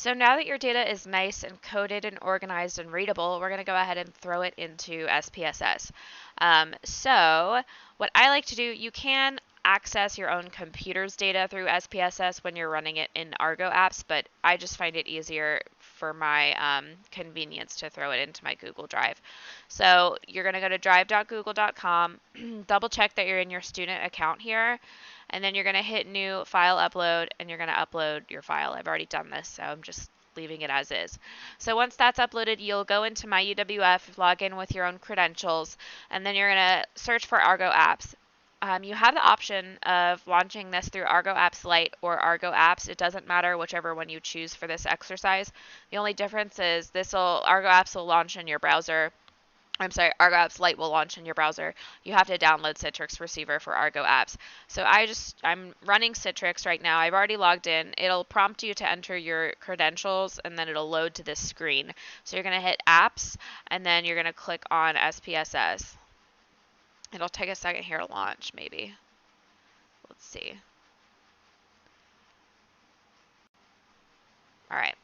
So now that your data is nice and coded and organized and readable, we're going to go ahead and throw it into SPSS. So what I like to do, you can access your own computer's data through SPSS when you're running it in Argo apps, but I just find it easier for my convenience to throw it into my Google Drive. So you're going to go to drive.google.com, double check that you're in your student account here, and then you're going to hit new file upload, and you're going to upload your file. I've already done this, so I'm just leaving it as is. So once that's uploaded, you'll go into my UWF, log in with your own credentials, and then you're going to search for Argo apps. You have the option of launching this through Argo Apps Lite or Argo Apps. It doesn't matter whichever one you choose for this exercise. The only difference is Argo Apps will launch in your browser. I'm sorry, Argo Apps Lite will launch in your browser. You have to download Citrix Receiver for Argo Apps. So I'm running Citrix right now. I've already logged in. It'll prompt you to enter your credentials, and then it'll load to this screen. So you're going to hit Apps, and then you're going to click on SPSS. It'll take a second here to launch, maybe. Let's see. All right.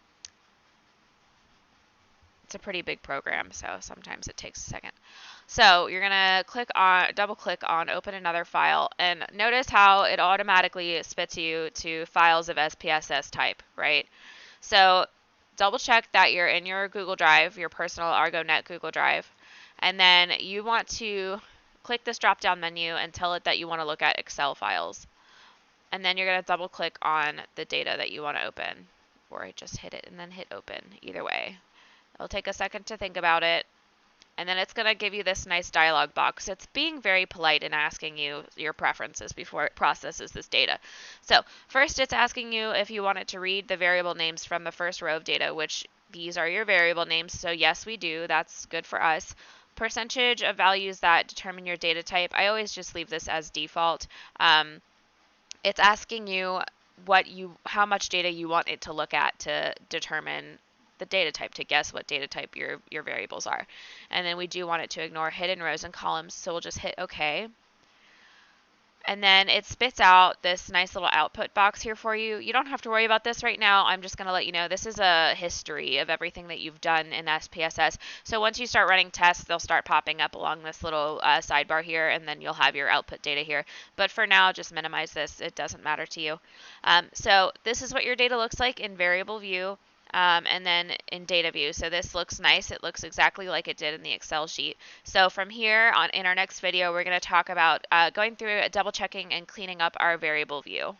It's a pretty big program, so sometimes it takes a second. So you're going to double click on open another file, and notice how it automatically spits you to files of SPSS type, right? So double check that you're in your Google Drive, your personal ArgoNet Google Drive, and then you want to click this drop down menu and tell it that you want to look at Excel files. And then you're going to double click on the data that you want to open, or just hit it and then hit open, either way. It'll take a second to think about it, and then it's going to give you this nice dialog box. It's being very polite and asking you your preferences before it processes this data. So first it's asking you if you want it to read the variable names from the first row of data, which these are your variable names, so yes we do, that's good for us. Percentage of values that determine your data type, I always just leave this as default. It's asking you how much data you want it to look at to determine the data type, to guess what data type your variables are. And then we do want it to ignore hidden rows and columns, so we'll just hit OK. And then it spits out this nice little output box here for you. You don't have to worry about this right now. I'm just going to let you know this is a history of everything that you've done in SPSS. So once you start running tests, they'll start popping up along this little sidebar here, and then you'll have your output data here. But for now, just minimize this. It doesn't matter to you. So this is what your data looks like in variable view. And then in data view. So this looks nice. It looks exactly like it did in the Excel sheet. So from here in our next video, we're going to talk about going through double checking and cleaning up our variable view.